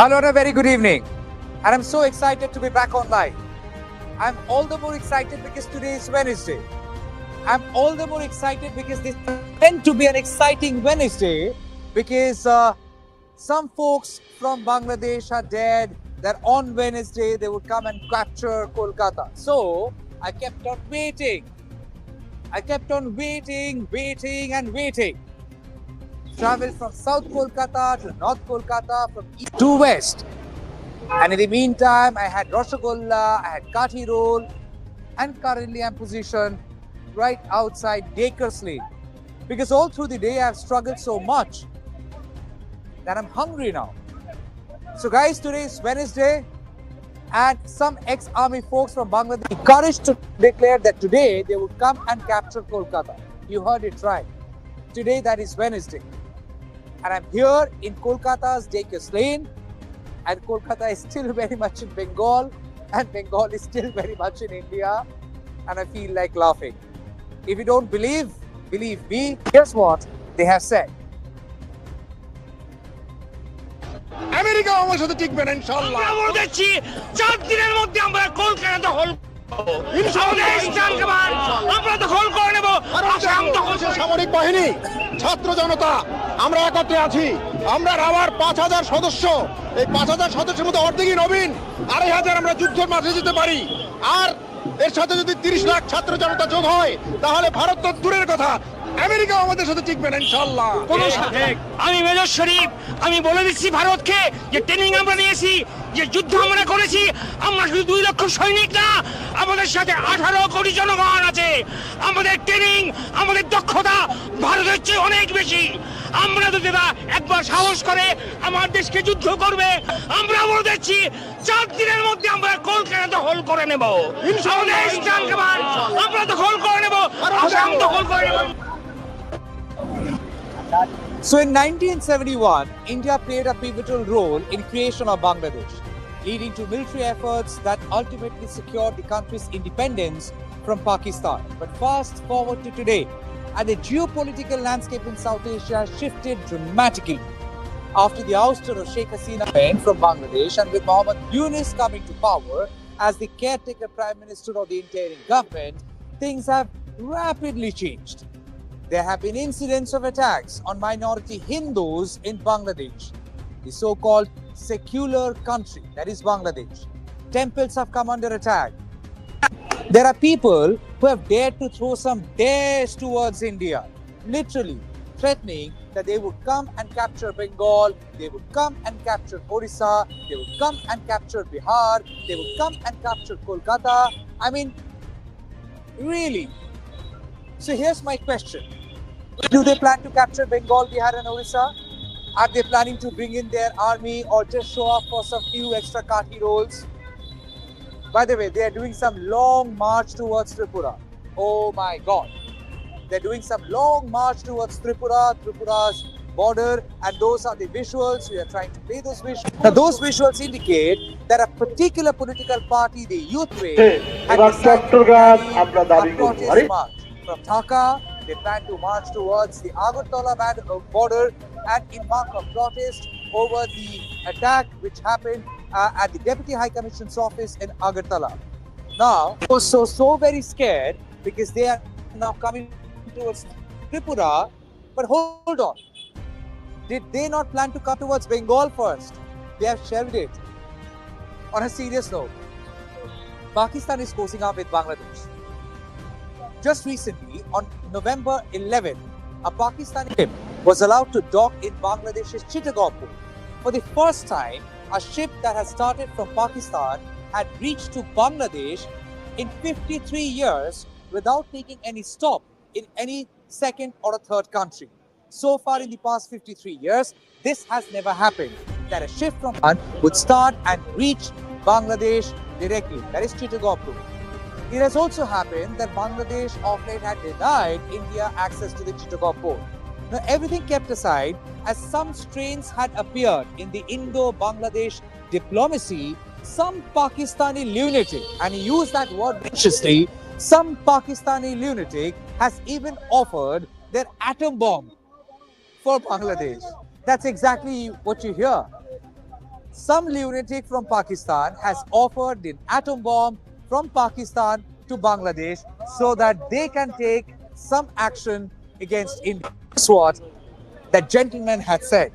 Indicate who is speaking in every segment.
Speaker 1: Hello and a very good evening. And I'm so excited to be back online. I'm all the more excited because today is Wednesday. I'm all the more excited because this is meant to be an exciting Wednesday because some folks from Bangladesh are dead that on Wednesday they would come and capture Kolkata. So I kept on waiting. I kept on waiting and waiting. Traveled from South Kolkata to North Kolkata, from east to west. And in the meantime, I had Rasgulla, I had Kathi roll, and currently I'm positioned right outside Dakers Lane. Because all through the day I've struggled so much that I'm hungry now. So guys, today is Wednesday and some ex-army folks from Bangladesh courage to declare that today they would come and capture Kolkata. You heard it right. Today that is Wednesday. And I'm here in Kolkata's Dakers Lane, and Kolkata is still very much in Bengal, and Bengal is still very much in India, and I feel like laughing. If you don't believe me, here's what they have said.
Speaker 2: America আমার সাথে টিকবে না ইনশাআল্লাহ।
Speaker 3: আমরা বলতেছি 4 দিনের মধ্যে আমরা কলকাতা দখল আমরা দখল করে নেব। আসাম দখল
Speaker 2: সামরিক বাহিনী, ছাত্র জনতা আমরা একত্রে আছি। আমরা রাওয়ার 5000 সদস্য, এই 5000 সদস্যের মধ্যে অর্ধেকই নবীন, 2500 আমরা যুদ্ধের মাঠে যেতে পারি। আর এর সাথে যদি 30 লাখ ছাত্র জনতা যোগ হয় তাহলে ভারত তো দূরের কথা, আমেরিকা আমাদের সাথে টিকবে না ইনশাআল্লাহ।
Speaker 3: আমি মেজর শরীফ, আমি বলে দিচ্ছি ভারতকে যে ট্রেনিং আমরা নিয়েছি, যে যুদ্ধ আমরা করেছি, আমরা শুধু 2 লক্ষ সৈনিক না, আমাদের সাথে 18 কোটি জনগণ আছে। আমাদের ট্রেনিং, আমাদের দক্ষতা ভারতের চেয়ে অনেক বেশি। আমরা যদি একবার সাহস করে আমার দেশকে যুদ্ধ করবে, আমরা বলে দিচ্ছি 4 দিনের মধ্যে আমরা কলকাতা দখল করে নেব। আমরা দখল করে নেব, আসাম দখল করে নেব।
Speaker 1: So in 1971, India played a pivotal role in creation of Bangladesh, leading to military efforts that ultimately secured the country's independence from Pakistan. But fast forward to today, and the geopolitical landscape in South Asia has shifted dramatically. After the ouster of Sheikh Hasina from Bangladesh and with Mohammad Yunus coming to power as the caretaker Prime Minister of the interim government, things have rapidly changed. There have been incidents of attacks on minority Hindus in Bangladesh, the so-called secular country that is Bangladesh. Temples have come under attack. There are people who have dared to throw some dares towards India, literally threatening that they would come and capture Bengal, they would come and capture Orissa, they would come and capture Bihar, they would come and capture Kolkata. I mean, really. So here's my question. Do they plan to capture Bengal, Bihar and Orissa? Are they planning to bring in their army or just show up for some few extra Kathi rolls? By the way, they are doing some long march towards Tripura. Oh my God. They're doing some long march towards Tripura's border, and those are the visuals. We are trying to play those visuals. Now those visuals indicate that a particular political party, the Youth Wing, had decided to protest march from Dhaka. They plan to march towards the Agartala border and in mark of protest over the attack which happened at the Deputy High Commissioner's office in Agartala. Now, so very scared because they are now coming towards Tripura. But hold on. Did they not plan to come towards Bengal first? They have shelved it. On a serious note, Pakistan is closing up with Bangladesh. Just recently, on November 11, a Pakistani ship was allowed to dock in Bangladesh's Chittagong port. For the first time, a ship that has started from Pakistan had reached to Bangladesh in 53 years without taking any stop in any second or a third country. So far in the past 53 years, this has never happened, that a ship from would start and reach Bangladesh directly. That is Chittagong port. It has also happened that Bangladesh of late had denied India access to the Chittagong port. Now, everything kept aside, as some strains had appeared in the Indo-Bangladesh diplomacy, some Pakistani lunatic, and he used that word viciously, some Pakistani lunatic has even offered their atom bomb for Bangladesh. That's exactly what you hear. some lunatic from Pakistan has offered an atom bomb from Pakistan to Bangladesh so that they can take some action against India. That's what that gentleman had said.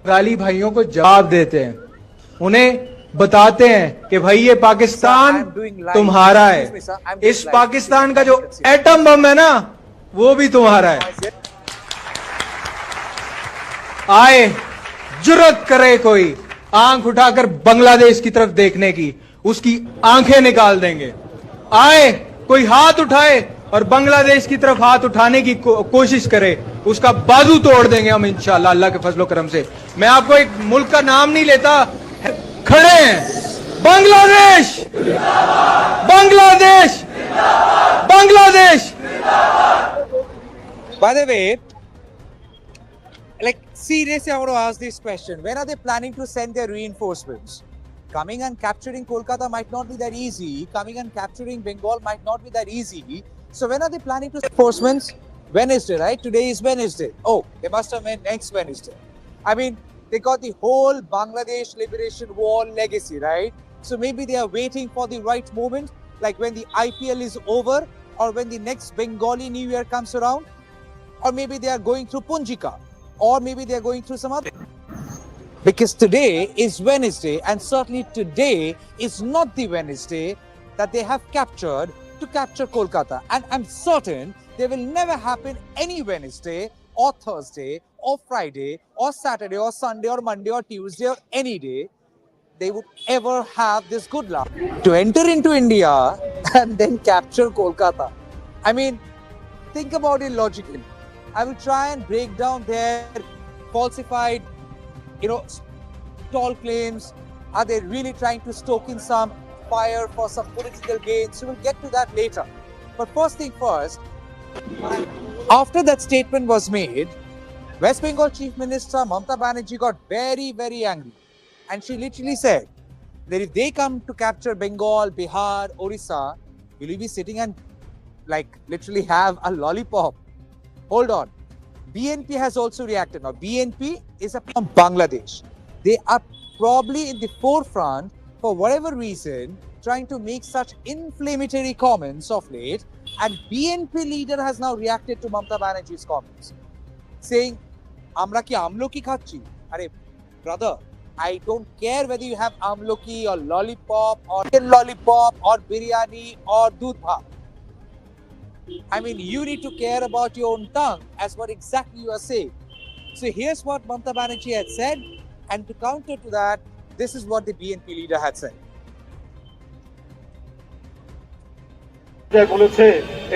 Speaker 4: गाली भाइयों को जवाब देते हैं, उन्हें बताते हैं कि भाई ये पाकिस्तान तुम्हारा है, इस पाकिस्तान का जो एटम बम है ना वो भी तुम्हारा है। आए जुर्रत करे कोई आंख उठाकर बांग्लादेश की तरफ देखने की, उसकी आंखें निकाल देंगे। आए कोई हाथ उठाए और बांग्लादेश की तरफ हाथ उठाने की कोशिश करे, उसका बाजू तोड़ देंगे हम इंशाल्लाह अल्लाह के फजलो करम से। मैं आपको एक मुल्क का नाम नहीं लेता, खड़े हैं Bangladesh, Bangladesh, Bangladesh.
Speaker 1: By the way, like seriously, I want to ask this question: when are they planning to send their reinforcements? Coming and capturing Kolkata might not be that easy. Coming and capturing Bengal might not be that easy. So when are they planning to send reinforcements? Wednesday, right? Today is Wednesday. Oh, they must have meant next Wednesday. I mean, they got the whole Bangladesh Liberation War legacy, right? So maybe they are waiting for the right moment, like when the IPL is over or when the next Bengali New Year comes around, or maybe they are going through Punjika, or maybe they are going through some other. Because today is Wednesday, and certainly today is not the Wednesday that they have captured to capture Kolkata. And I'm certain they will never happen any Wednesday or Thursday or Friday or Saturday or Sunday or Monday or Tuesday or any day they would ever have this good luck to enter into India and then capture Kolkata. I mean, think about it logically. I will try and break down their falsified, tall claims. Are they really trying to stoke in some fire for some political gain? So we'll get to that later. But first thing first, after that statement was made, West Bengal Chief Minister Mamata Banerjee got very, very angry. And she literally said that if they come to capture Bengal, Bihar, Orissa, will you be sitting and literally have a lollipop? Hold on. BNP has also reacted. Now, BNP is from Bangladesh. They are probably in the forefront for whatever reason, trying to make such inflammatory comments of late. And BNP leader has now reacted to Mamata Banerjee's comments, saying, "Amra ki amloki khachi." Are brother, I don't care whether you have amloki or lollipop or biryani or doodh bhat. I mean, you need to care about your own tongue as what exactly you are saying. So here's what Mamata Banerjee had said, and to counter to that, this is what the BNP leader had said.
Speaker 2: বলেছে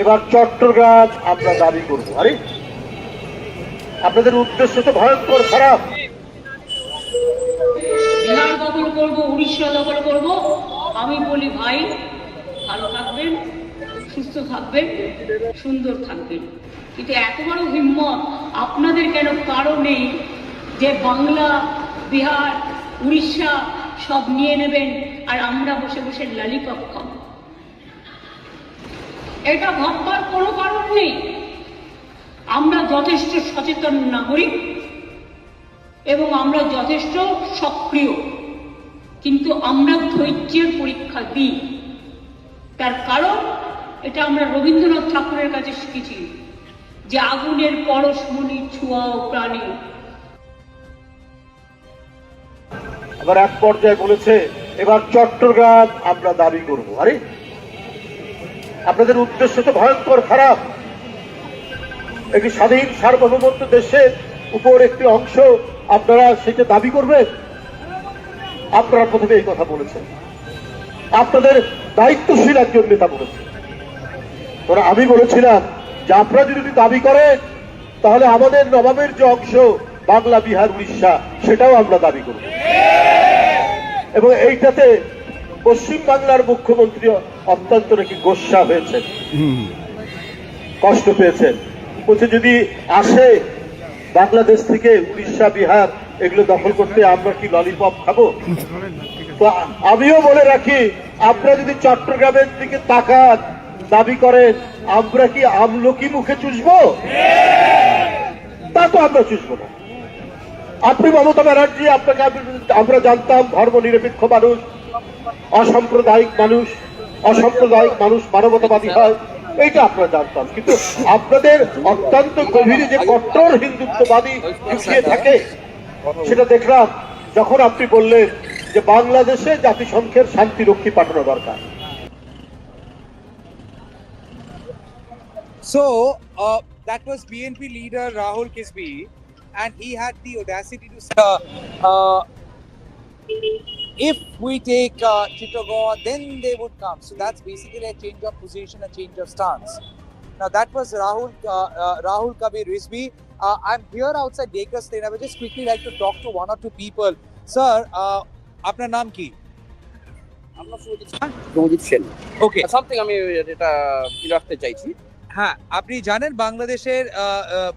Speaker 2: এবার চট্টগ্রাম আমরা দাবি করব। আরে আপনাদের উদ্দেশ্য তো ভয়ঙ্কর খারাপ।
Speaker 5: বিহার দখল করব, উড়িষ্যা দখল করব। আমি বলি ভাই, ভালো থাকবেন, সুস্থ থাকবেন, সুন্দর থাকবেন। কিন্তু এত বড় হিম্মত আপনাদের কেন? কারণ নেই যে বাংলা, বিহার, উড়িষ্যা সব নিয়ে নেবেন আর আমরা বসে বসে লালিপপ খাবো। এটা ভাববার কোনো কারণ নেই। আমরা যথেষ্ট সচেতন নাগরিক এবং আমরা যথেষ্ট সক্রিয়, কিন্তু আমরা ধৈর্যের পরীক্ষা দিই। তার কারণ এটা আমরা রবীন্দ্রনাথ ঠাকুরের কাছে শিখেছি যে আগুনের পরশমণি ছোঁয়াও প্রাণী।
Speaker 2: আবার এক পর্যায়ে বলেছে এবার চট্টগ্রাম আমরা দাবি করব। আরে আপনাদের উদ্দেশ্য তো ভয়ঙ্কর খারাপ। একটি স্বাধীন সার্বভৌমত্ব দেশের উপর একটি অংশ আপনারা সেটা দাবি করবেন। আপনারা প্রথমে এই কথা বলেছেন, আপনাদের দায়িত্বশীল একজন নেতা বলেছেন। তোরা আমি বলেছিলাম যে আপনারা যদি দাবি করেন তাহলে আমাদের নবাবের যে অংশ বাংলা, বিহার, উড়িষ্যা সেটাও আমরা দাবি করব। এবং এইটাতে পশ্চিম বাংলার মুখ্যমন্ত্রী অত্যন্ত নাকি গোস্বা হয়েছেন, কষ্ট পেয়েছেন। বলছে যদি আসে বাংলাদেশ থেকে উড়িষ্যা, বিহার এগুলো দখল করতে আমরা কি ললিপপ খাবো? তো আমিও বলে রাখি, আপনারা যদি চট্টগ্রামের দিকে তাকান, দাবি করেন আমরা কি আমলকি মুখে চুষবো? তা তো আমরা চুষবো না। আপনি মমতা ব্যানার্জি, আপনাকে আমরা জানতাম ধর্মনিরপেক্ষ মানুষ, অসাম্প্রদায়িক মানুষ, মানবতাবাদী হয়, এইটা আমরা জানতাম। কিন্তু আপনাদের অত্যন্ত গভীরে যে কট্টর হিন্দুত্ববাদী লুকিয়ে থাকে সেটা দেখলাম যখন আপনি বললেন যে বাংলাদেশে জাতিসংঘের শান্তিরক্ষী পাঠানো দরকার।
Speaker 1: So that was BNP leader Rahul Kisbi, and he had the audacity to say, if we take Chittagong, then they would come. So that's basically a change of position, a change of stance. Now that was Rahul Kabir Rizvi. I'm here outside Baker's Lane. I would just quickly like to talk to one or two people. Sir, apna naam ki?
Speaker 6: আমরা Sujit Sen.
Speaker 1: Okay.
Speaker 6: Something আমি এটা রাখতে চাইছি।
Speaker 1: হ্যাঁ, আপনি জানেন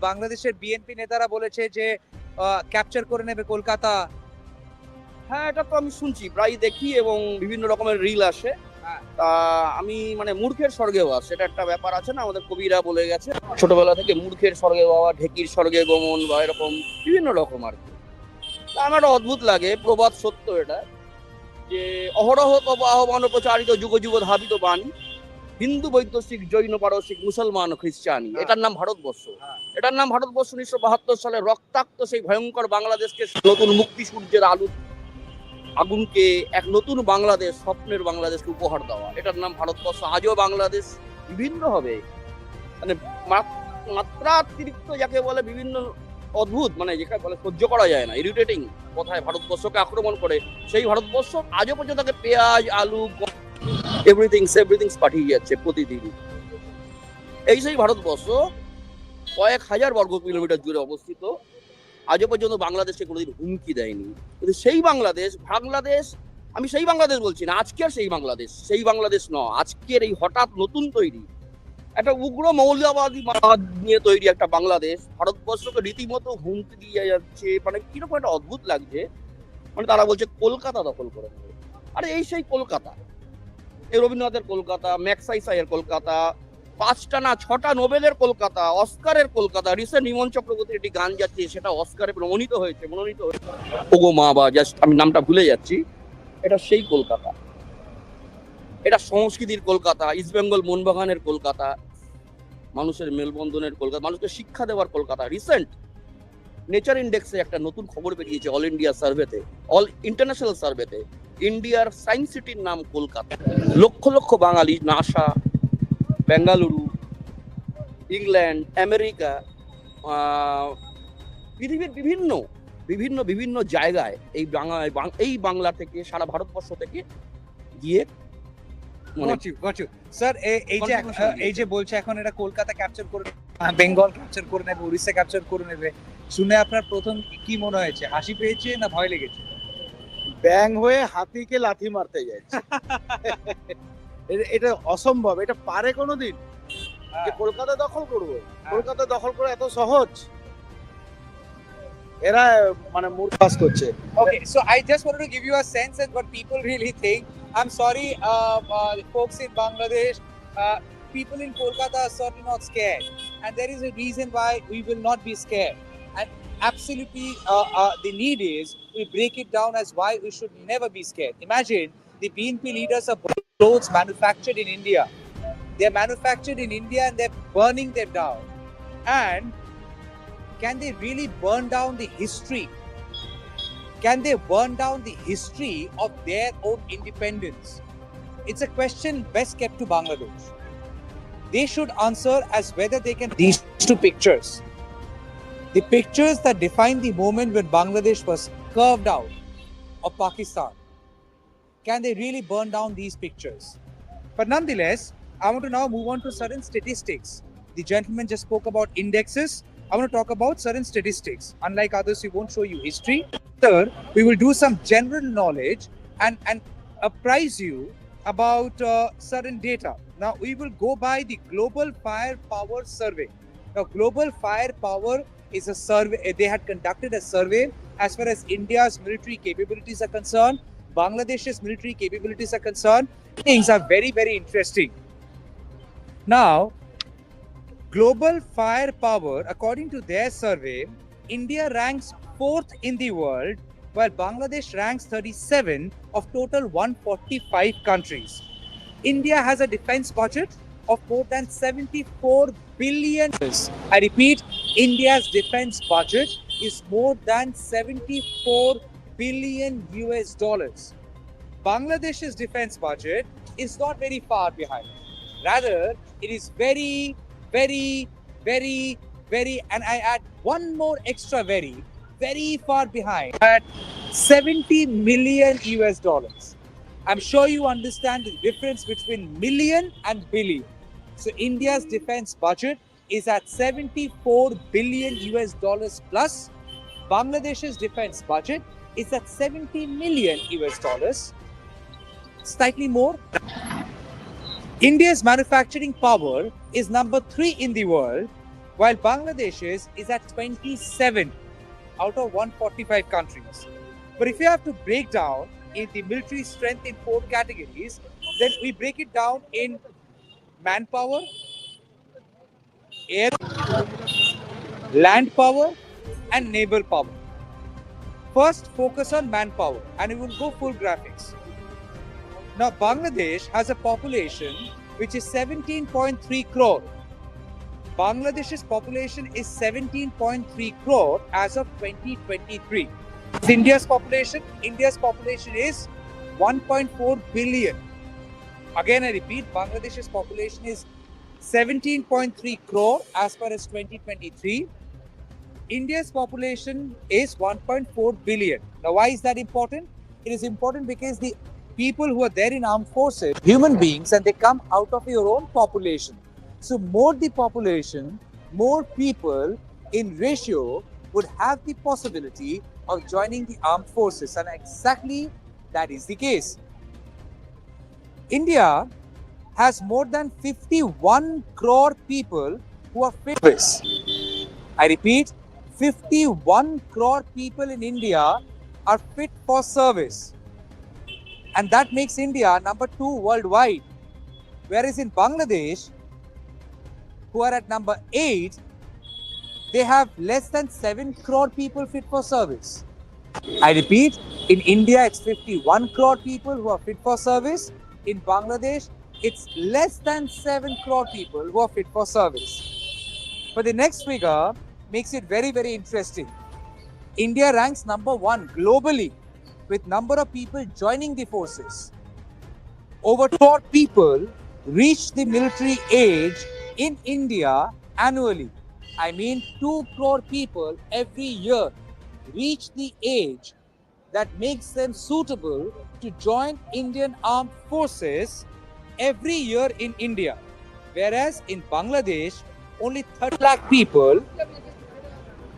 Speaker 1: বাংলাদেশের BNP নেতারা বলেছে যে ক্যাপচার করে নেবে কলকাতা।
Speaker 6: হ্যাঁ, এটা তো আমি শুনছি, প্রায় দেখি এবং বিভিন্ন রকমের রিল আসে।
Speaker 1: হ্যাঁ।
Speaker 6: তা আমি মানে মূর্খের স্বর্গে বাস, এটা একটা ব্যাপার আছে না, আমাদের কবিরা বলে গেছে ছোটবেলা থেকে, মূর্খের স্বর্গে বাবা, ঢেকির স্বর্গে গমন, বা এরকম বিভিন্ন রকম আর কি। তা আমার একটা অদ্ভুত লাগে, প্রবাদ সত্য এটা, যে অহরহ তব আহ্বান প্রচারিত যুগ যুগ ধাবিত বাণী, হিন্দু বৈদ্যশিক জৈন পারসিক মুসলমান খ্রিস্টানি, এটার নাম ভারতবর্ষ। এটার নাম ভারতবর্ষ 1972 সালে রক্তাক্ত সেই ভয়ঙ্কর বাংলাদেশকে নতুন মুক্তি সূর্যের আগুনকে এক নতুন বাংলাদেশ, স্বপ্নের বাংলাদেশকে উপহার দেওয়া, এটার নাম ভারতবর্ষ। আজও বাংলাদেশ বিভিন্ন হবে, মানে মাত্রাতিরিক্ত যাকে বলে, বিভিন্ন অদ্ভুত, মানে যেখানে বলে সহ্য করা যায় না, ইরিটেটিং কথায় ভারতবর্ষকে আক্রমণ করে, সেই ভারতবর্ষ আজও পর্যন্ত তাকে পেঁয়াজ, আলু, এভরিথিং পাঠিয়ে যাচ্ছে প্রতিদিন। এই সেই ভারতবর্ষ কয়েক হাজার বর্গ কিলোমিটার জুড়ে অবস্থিত, আজও পর্যন্ত বাংলাদেশে কোনোদিন হুমকি দেয়নি। কিন্তু সেই বাংলাদেশ, আমি সেই বাংলাদেশ বলছি না, আজকের সেই বাংলাদেশ নয়, আজকের এই হঠাৎ নতুন তৈরি একটা উগ্র মৌলবাদী নিয়ে তৈরি একটা বাংলাদেশ ভারতবর্ষকে রীতিমতো হুমকি দিয়ে যাচ্ছে। মানে কিরকম একটা অদ্ভুত লাগছে, মানে তারা বলছে কলকাতা দখল করে নেবে। আরে এই সেই কলকাতা, এই রবীন্দ্রনাথের কলকাতা, ম্যাক্সাইসাইয়ের কলকাতা, 5টা না 6টা নোবেলের কলকাতা, অস্কারের কলকাতা। রিসেন্ট ইমন চক্রবর্তীর একটি গান যাচ্ছে, সেটা অস্কারে মনোনীত হয়েছে। ওগো মা, বা জাস্ট আমি নামটা ভুলে যাচ্ছি। এটা সেই কলকাতা, এটা সংস্কৃতির কলকাতা, ইস্ট বেঙ্গল মোহনবাগানের কলকাতা, মানুষের মেলবন্ধনের কলকাতা, মানুষকে শিক্ষা দেওয়ার কলকাতা। রিসেন্ট নেচার ইন্ডেক্সে একটা নতুন খবর বেরিয়েছে, অল ইন্টারন্যাশনাল সার্ভেতে ইন্ডিয়ার সায়েন্স সিটির নাম কলকাতা। লক্ষ লক্ষ বাঙালি নাসা, বেঙ্গালুরু, ইংল্যান্ড, আমেরিকা, পৃথিবীর বিভিন্ন জায়গায় এই বাংলা থেকে, সারা ভারতবর্ষ থেকে গিয়ে
Speaker 1: স্যার এই যে বলছে এখন এটা কলকাতা ক্যাপচার করে, বেঙ্গল ক্যাপচার করে নেবে, উড়িষ্যা ক্যাপচার করে নেবে, শুনে আপনার প্রথম কি মনে হয়েছে? হাসি পেয়েছে না ভয় লেগেছে?
Speaker 7: ব্যাং হয়ে হাতিকে লাথি মারতে যাচ্ছে। এটা অসম্ভব, এটা পারে কোনোদিন যে কলকাতা দখল করবো? কলকাতা দখল করা এত সহজ? এরা মানে মূর্খাস করছে।
Speaker 1: Okay, so I just wanted to give you a sense of what people really think. I'm sorry, folks in Bangladesh, people in Kolkata are certainly not scared, and there is a reason why we will not be scared. And absolutely, the need is we break it down as why we should never be scared. Imagine the BNP leaders are clothes manufactured in India. They're manufactured in India and they're burning them down. And can they really burn down the history? Can they burn down the history of their own independence? It's a question best kept to Bangladesh. They should answer as whether they can. These two pictures, the pictures that define the moment when Bangladesh was carved out of Pakistan, can they really burn down these pictures? But nonetheless, I want to now move on to certain statistics. The gentleman just spoke about indexes. I want to talk about certain statistics. Unlike others, we won't show you history. Third, we will do some general knowledge and apprise you about certain data. Now, we will go by the Global Firepower Survey. Now, Global Firepower is a survey. They had conducted a survey as far as India's military capabilities are concerned, Bangladesh's military capabilities are concerned. Things are very, very interesting. Now, Global Firepower, according to their survey, India ranks 4th in the world, while Bangladesh ranks 37 of total 145 countries. India has a defense budget of more than 74 billion. I repeat, India's defense budget is more than 74 billion US dollars. Bangladesh's defense budget is not very far behind. Rather, it is very, and I add one more extra very far behind at 70 million US dollars. I'm sure you understand the difference between million and billion. So India's defense budget is at 74 billion US dollars plus. Bangladesh's defense budget is at 70 million US dollars, slightly more. India's manufacturing power is number 3 in the world, while Bangladesh's is at 27 out of 145 countries. But if you have to break down in the military strength in 4 categories, then we break it down in manpower, air, land power, and naval power. First, focus on manpower, and we will go full graphics. Now, Bangladesh has a population which is 17.3 crore. Bangladesh's population is 17.3 crore as of 2023. India's population is 1.4 billion. Again, I repeat, Bangladesh's population is 17.3 crore as per as 2023. India's population is 1.4 billion. Now, why is that important? It is important because the people who are there in armed forces, human beings, and they come out of your own population. So more the population, more people in ratio would have the possibility of joining the armed forces, and exactly that is the case. India has more than 51 crore people who are fit for service. I repeat, 51 crore people in India are fit for service. And that makes India number 2 worldwide. Whereas in Bangladesh, who are at number 8, they have less than 7 crore people fit for service. I repeat, in India it's 51 crore people who are fit for service. In Bangladesh, it's less than 7 crore people who are fit for service. But the next figure makes it very, very interesting. India ranks number 1 globally with number of people joining the forces. Over 2 crore people reach the military age in India annually. I mean 2 crore people every year reach the age that makes them suitable to join Indian armed forces every year in India. Whereas in Bangladesh, only 30 lakh people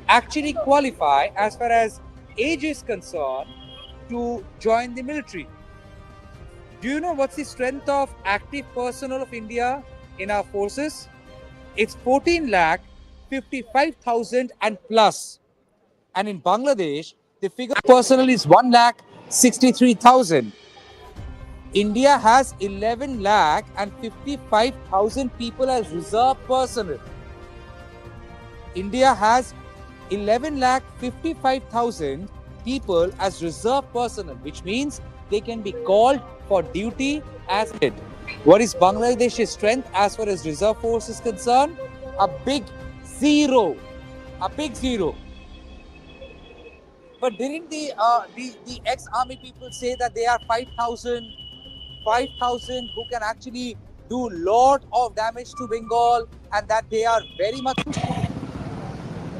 Speaker 1: actually qualify as far as age is concerned to join the military. Do you know what's the strength of active personnel of India in our forces? It's 14 lakh 55,000 and plus. And in Bangladesh, the figure of personnel is 1 lakh 63,000. India has 11 lakh and 55,000 people as reserve personnel. India has 11 lakh 55,000 people as reserve personnel, which means they can be called for duty as needed. What is Bangladesh's strength as far as reserve force is concerned? A big zero. A big zero. But didn't the ex-army people say that they are 5,000 who can actually do lot of damage to Bengal, and that they are very much...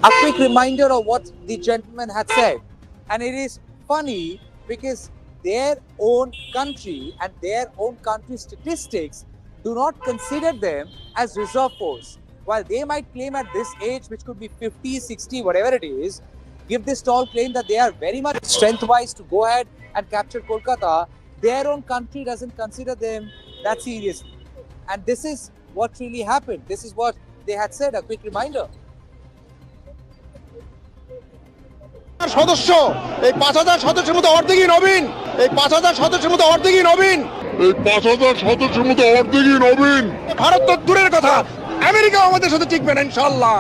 Speaker 1: A quick reminder of what the gentleman had said. And it is funny because their own country and their own country statistics do not consider them as reserve force. While they might claim at this age, which could be 50, 60, whatever it is, give this tall claim that they are very much strength-wise to go ahead and capture Kolkata, their own country doesn't consider them that seriously. And this is what really happened. This is what they had said. A quick reminder.
Speaker 2: সদস্য এই 5,000 সদস্যের মধ্যে অর্ধেকই নবীন, এই 5,000 সদস্যের মধ্যে অর্ধেকই নবীন, এই 5,000 সদস্যের মধ্যে অর্ধেকই নবীন। ভারত তো দূরের কথা, আমেরিকা আমাদের সাথে টিকবে না ইনশাআল্লাহ।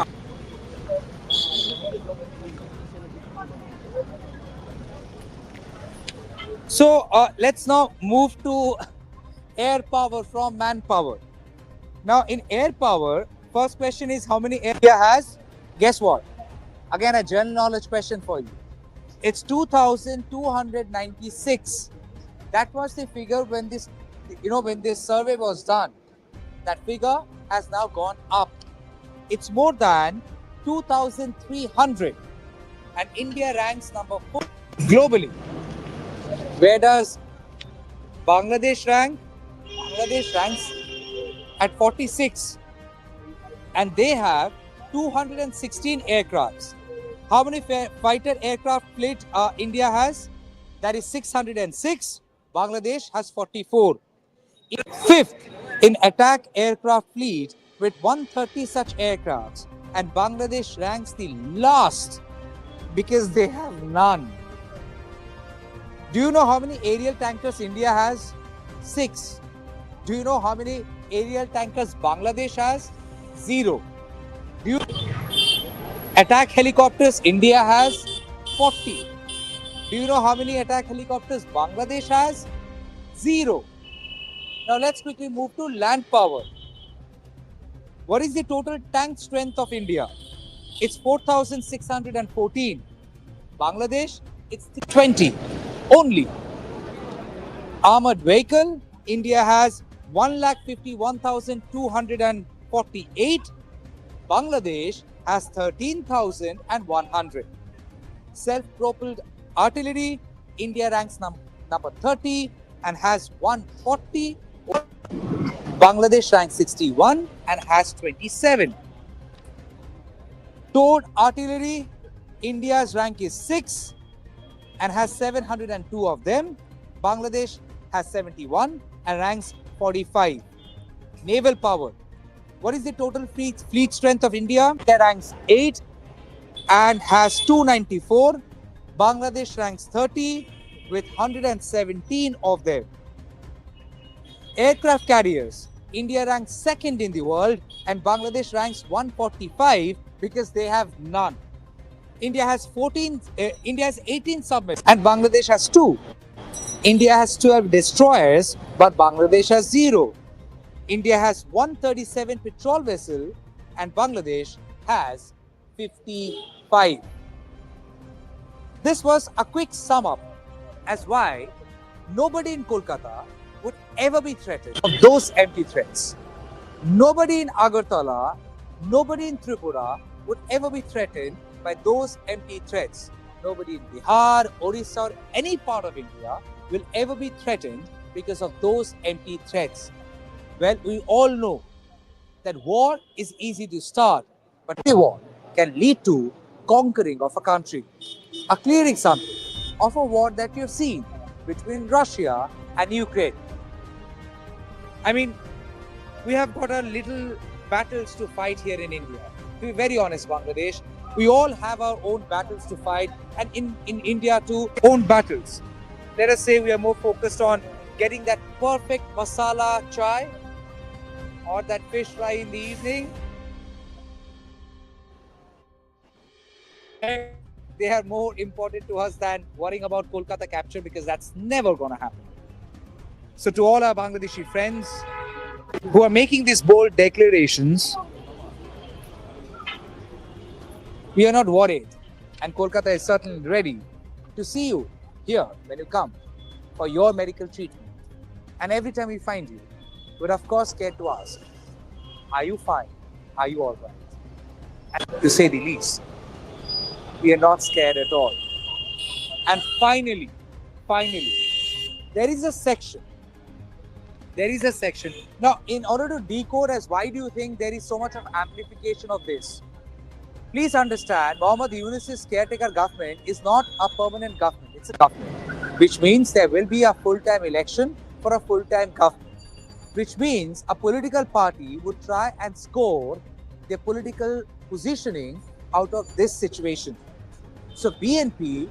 Speaker 1: So let's now move to air power from manpower. Now in air power, first question is how many air India has? Guess what? Again, a general knowledge question for you. It's 2,296. That was the figure when this survey was done. That figure has now gone up. It's more than 2,300, and India ranks number 4 globally. Where does Bangladesh rank? Bangladesh ranks at 46, and they have 216 aircrafts. How many fighter aircraft fleet India has? That is 606. Bangladesh has 44. Fifth in attack aircraft fleet with 130 such aircrafts, and Bangladesh ranks the last because they have none. Do you know how many aerial tankers India has? 6. Do you know how many aerial tankers Bangladesh has? 0. Do you attack helicopters India has? 40. Do you know how many attack helicopters Bangladesh has? 0. Now let's quickly move to land power. What is the total tank strength of India? It's 4,614. Bangladesh, it's 20 only. Armored vehicle, India has 1,51,248. Bangladesh has 13,100. Self-propelled artillery, India ranks number 30 and has 140. Bangladesh ranks 61 and has 27. Towed artillery, India's rank is 6 and has 702 of them. Bangladesh has 71 and ranks 45. Naval power. What is the total fleet strength of India? India ranks 8 and has 294. Bangladesh ranks 30 with 117 of them. Aircraft carriers. India ranks second in the world and Bangladesh ranks 145 because they have none. India has 18 submarines and Bangladesh has 2. India has 12 destroyers but Bangladesh has 0. India has 137 patrol vessels and Bangladesh has 55. This was a quick sum up as why nobody in Kolkata would ever be threatened of those empty threats. Nobody in Agartala, nobody in Tripura would ever be threatened by those empty threats. Nobody in Bihar, Orissa or any part of India will ever be threatened because of those empty threats. Well, we all know that war is easy to start, but a war can lead to conquering of a country. A clear example of a war that you've seen between Russia and Ukraine. I mean, we have got our little battles to fight here in India. To be very honest, Bangladesh, we all have our own battles to fight, and in India too, own battles. Let us say we are more focused on getting that perfect masala chai or that fish fry in the evening. They are more important to us than worrying about Kolkata capture because that's never going to happen. So to all our Bangladeshi friends who are making these bold declarations, we are not worried, and Kolkata is certainly ready to see you here when you come for your medical treatment. And every time we find you, we're of course scared to ask, are you fine? Are you all right? And to say the least, we are not scared at all. And finally, there is a section. Now, in order to decode as why do you think there is so much of amplification of this? Please understand, Mohammad Yunus's caretaker government is not a permanent government. It's a government, which means there will be a full-time election for a full-time government, which means a political party would try and score their political positioning out of this situation. So BNP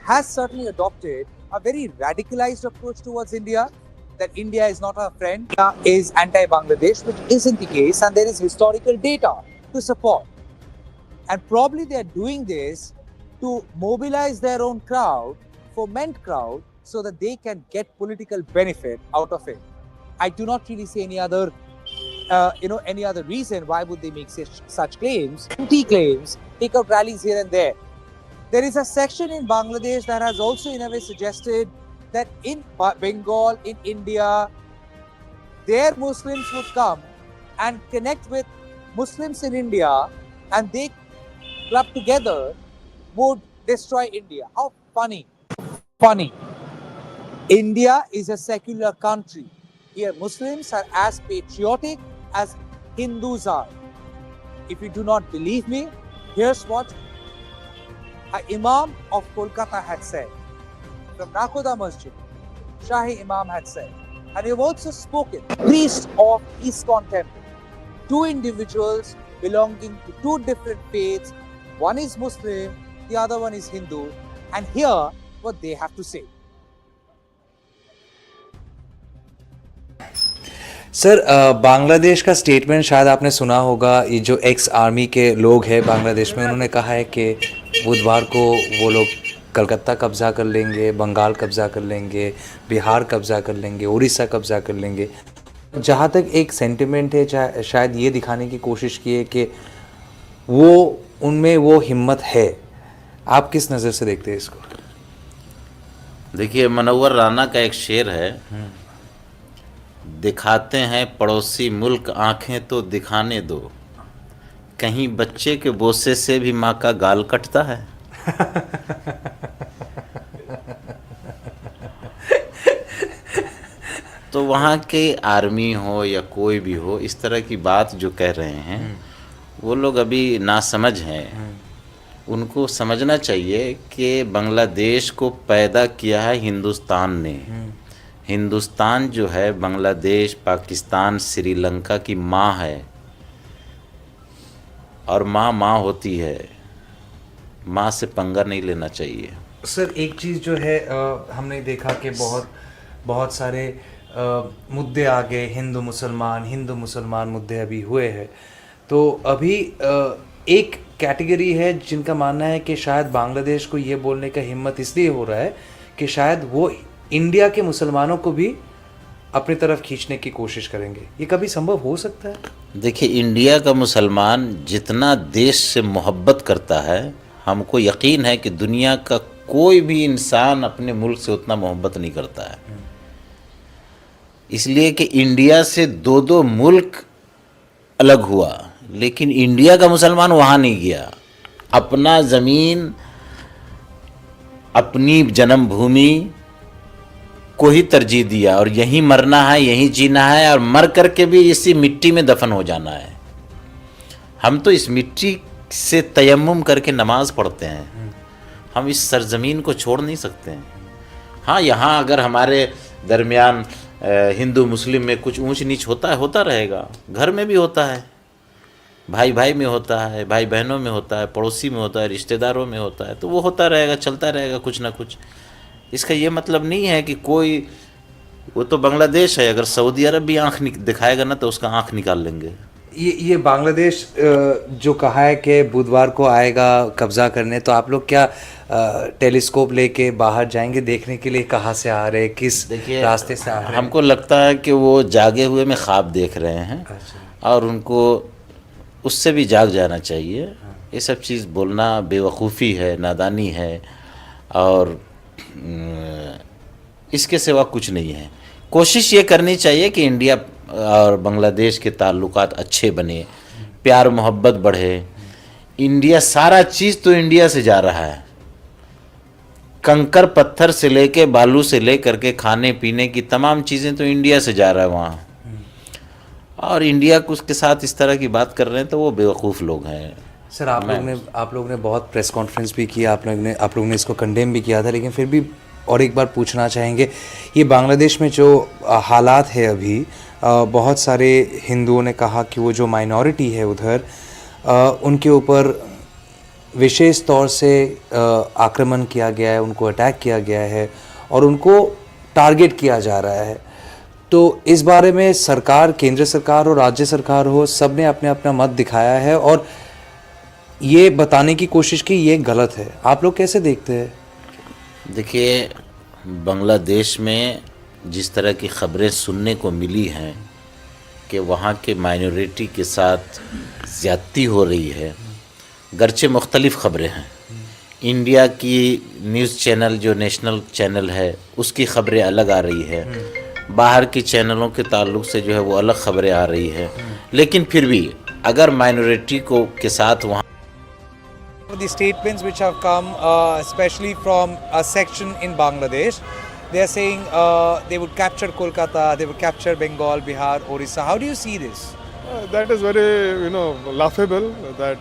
Speaker 1: has certainly adopted a very radicalized approach towards India, that India is not our friend, India is anti-Bangladesh, which isn't the case, and there is historical data to support. And probably they are doing this to mobilize their own crowd, foment crowd, so that they can get political benefit out of it. I do not really see any other, any other reason why would they make such claims. Empty claims, take out rallies here and there. There is a section in Bangladesh that has also in a way suggested that in Bengal, in India, their Muslims would come and connect with Muslims in India, and they club together would destroy India. How funny. Funny. India is a secular country. Here Muslims are as patriotic as Hindus are. If you do not believe me, here's what an Imam of Kolkata had said. From Nakoda Masjid, Shahi Imam had said. And you've also spoken, priest of ISKCON temple. Two individuals belonging to two different faiths. One is Muslim, the other one is Hindu. And hear what they have to say.
Speaker 8: Sir Bangladesh का statement शायद आपने सुना होगा। ये जो ex army के लोग हैं बांग्लादेश में, उन्होंने कहा है कि बुधवार को वो लोग कलकत्ता कब्ज़ा कर लेंगे, बंगाल कब्ज़ा कर लेंगे, बिहार कब्ज़ा कर लेंगे, उड़ीसा कब्ज़ा कर लेंगे। जहाँ तक एक सेंटिमेंट है, शायद ये दिखाने की कोशिश की है कि वो उनमें वो हिम्मत है। आप किस नज़र से देखते हैं इसको?
Speaker 9: देखिए, मनोवर राना का एक शेर है, दिखाते हैं पड़ोसी मुल्क आंखें तो दिखाने दो, कहीं बच्चे के बोसे से भी माँ का गाल कटता है। तो वहाँ के आर्मी हो या कोई भी हो, इस तरह की बात जो कह रहे हैं वो लोग अभी नासमझ हैं। उनको समझना चाहिए कि बांग्लादेश को पैदा किया है हिंदुस्तान ने। हिंदुस्तान जो है बांग्लादेश, पाकिस्तान, श्रीलंका की माँ है, और माँ माँ होती है, माँ से पंगा नहीं लेना चाहिए।
Speaker 8: सर एक चीज़ जो है हमने देखा कि बहुत सारे मुद्दे आ गए, हिंदू मुसलमान मुद्दे अभी हुए हैं। तो अभी एक कैटेगरी है जिनका मानना है कि शायद बांग्लादेश को ये बोलने का हिम्मत इसलिए हो रहा है कि शायद वो इंडिया के मुसलमानों को भी अपनी तरफ खींचने की कोशिश करेंगे। ये कभी संभव हो सकता है?
Speaker 9: देखिए, इंडिया का मुसलमान जितना देश से मोहब्बत करता है, हमको यकीन है कि दुनिया का कोई भी इंसान अपने मुल्क से उतना मोहब्बत नहीं करता है। इसलिए कि इंडिया से दो दो मुल्क अलग हुआ, लेकिन इंडिया का मुसलमान वहाँ नहीं गया। अपना ज़मीन, अपनी जन्मभूमि को ही तरजीह दिया, और यहीं मरना है, यहीं जीना है, और मर करके भी इसी मिट्टी में दफन हो जाना है। हम तो इस मिट्टी से तयम्मुम करके नमाज पढ़ते हैं, हम इस सरजमीन को छोड़ नहीं सकते हैं। हाँ, यहाँ अगर हमारे दरमियान हिंदू मुस्लिम में कुछ ऊंच नीच होता है, होता रहेगा, घर में भी होता है, भाई भाई में होता है, भाई बहनों में होता है, पड़ोसी में होता है, रिश्तेदारों में होता है, तो वो होता रहेगा, चलता रहेगा कुछ ना कुछ। इसका ये मतलब नहीं है कि कोई, वो तो बांग्लादेश है, अगर सऊदी अरब भी आँख दिखाएगा ना तो उसका आँख निकाल लेंगे।
Speaker 8: ये बांग्लादेश जो कहा है कि बुधवार को आएगा कब्ज़ा करने, तो आप लोग क्या टेलीस्कोप लेके बाहर जाएंगे देखने के लिए कहाँ से आ रहे हैं, किस रास्ते से आ रहे हैं?
Speaker 9: हमको लगता है कि वो जागे हुए में ख्वाब देख रहे हैं। अच्छा। और उनको उससे भी जाग जाना चाहिए। ये सब चीज़ बोलना बेवकूफ़ी है, नादानी है, और इसके सिवा कुछ नहीं है। कोशिश ये करनी चाहिए कि इंडिया और बांग्लादेश के ताल्लुकात अच्छे बने, प्यार मोहब्बत बढ़े। इंडिया, सारा चीज़ तो इंडिया से जा रहा है, कंकर पत्थर से लेके बालू से लेकर के खाने पीने की तमाम चीज़ें तो इंडिया से जा रहा है वहाँ। और इंडिया को उसके साथ इस तरह की बात कर रहे हैं तो वो बेवकूफ़ लोग हैं।
Speaker 8: सर आप लोग ने बहुत प्रेस कॉन्फ्रेंस भी किया, आप लोग ने इसको कंडेम भी किया था, लेकिन फिर भी और एक बार पूछना चाहेंगे, ये बांग्लादेश में जो हालात है अभी, बहुत सारे हिंदुओं ने कहा कि वो जो माइनॉरिटी है उधर, उनके ऊपर विशेष तौर से आक्रमण किया गया है, उनको अटैक किया गया है और उनको टारगेट किया जा रहा है। तो इस बारे में सरकार, केंद्र सरकार हो, राज्य सरकार हो, सब ने अपने अपना मत दिखाया है, और ये बताने की कोशिश की ये गलत है। आप लोग कैसे देखते हैं?
Speaker 9: देखिए, बांग्लादेश में जिस तरह की खबरें सुनने को मिली हैं कि वहाँ के माइनॉरिटी के साथ ज़्यादती हो रही है, गरचे मुख्तलिफ खबरें हैं। इंडिया की न्यूज़ चैनल जो नेशनल चैनल है उसकी खबरें अलग आ रही है, बाहर की चैनलों के ताल्लुक से जो है वो अलग खबरें आ रही है। लेकिन फिर भी अगर माइनॉरिटी को के साथ वहाँ
Speaker 1: The statements which have come, especially from a section in Bangladesh, they are saying they would capture Kolkata, they would capture Bengal, Bihar, Orissa. How do you see this?
Speaker 10: That is very, laughable. That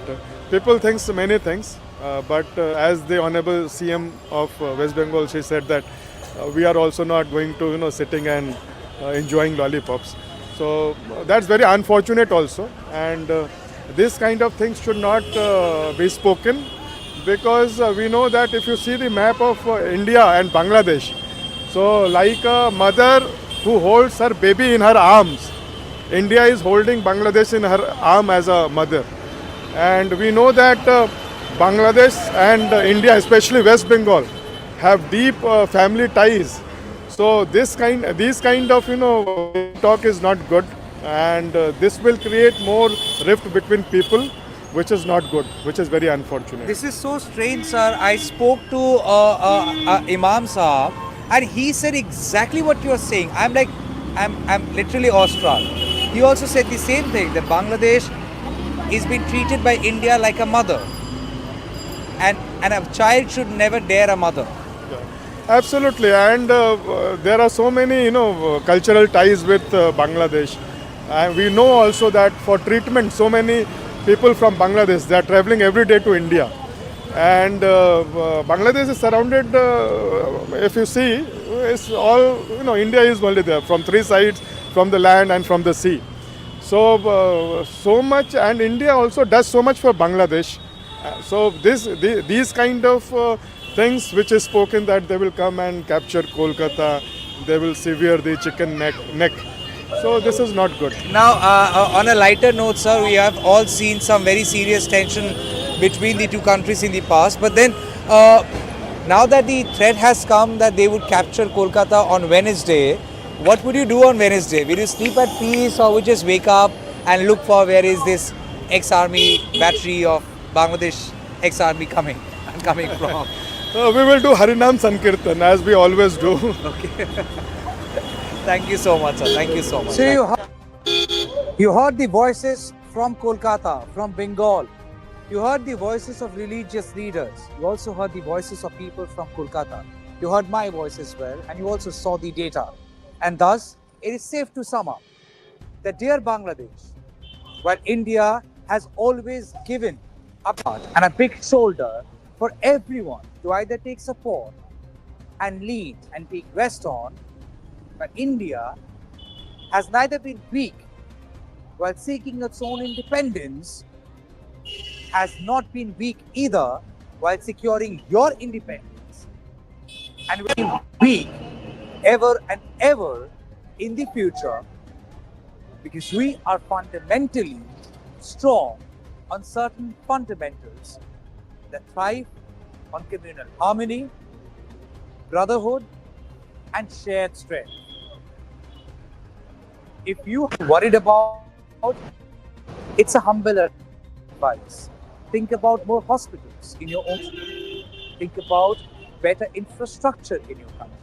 Speaker 10: people thinks many things, but as the honorable CM of West Bengal, she said that we are also not going to, sitting and enjoying lollipops. So that's very unfortunate also, and this kind of things should not be spoken, because we know that if you see the map of India and Bangladesh, so like a mother who holds her baby in her arms, India is holding Bangladesh in her arm as a mother. And we know that Bangladesh and India, especially West Bengal, have deep family ties. So these kind of talk is not good, and this will create more rift between people, which is not good, which is very unfortunate.
Speaker 1: This is so strange, sir. I spoke to Imam Saab, and he said exactly what you are saying. I'm literally awestruck. He also said the same thing, that Bangladesh is being treated by India like a mother, and a child should never dare a mother.
Speaker 10: Absolutely, and there are so many cultural ties with Bangladesh, and we know also that for treatment, so many people from Bangladesh, they are traveling every day to India, and Bangladesh is surrounded. If you see, it's all India is only there from three sides, from the land and from the sea. So so much, and India also does so much for Bangladesh. So these kind of things which is spoken, that they will come and capture Kolkata, they will sever the chicken neck. So this is not good.
Speaker 1: Now, on a lighter note, sir, we have all seen some very serious tension between the two countries in the past. But then, now that the threat has come that they would capture Kolkata on Wednesday, what would you do on Wednesday? Will you sleep at peace, or would you just wake up and look for where is this ex-army battery of Bangladesh ex-army coming from?
Speaker 10: We will do Harinam Sankirtan as we always do.
Speaker 1: Okay. Thank you so much, sir. Thank you so much. So you heard the voices from Kolkata, from Bengal. You heard the voices of religious leaders. You also heard the voices of people from Kolkata. You heard my voice as well, and you also saw the data. And thus, it is safe to sum up that, dear Bangladesh, while India has always given a part and a big shoulder for everyone to either take support and lead and take rest on, but India has neither been weak while seeking its own independence, has not been weak either while securing your independence, and will be weak ever and ever in the future, because we are fundamentally strong on certain fundamentals that thrive on communal harmony, brotherhood, and shared strength. If you are worried about, it's a humble advice. Think about more hospitals in your own city. Think about better infrastructure in your country.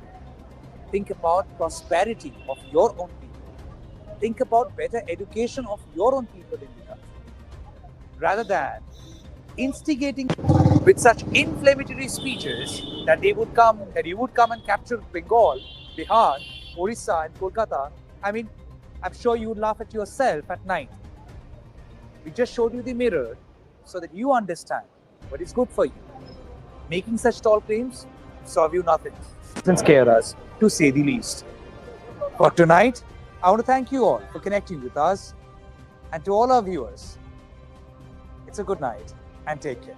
Speaker 1: Think about prosperity of your own people. Think about better education of your own people in the country, rather than instigating with such inflammatory speeches that you would come and capture Bengal, Bihar, Orissa, and Kolkata. I mean, I'm sure you would laugh at yourself at night. We just showed you the mirror so that you understand what is good for you. Making such tall claims solve you nothing. Doesn't scare us, to say the least. For tonight, I want to thank you all for connecting with us, and to all our viewers, it's a good night and take care.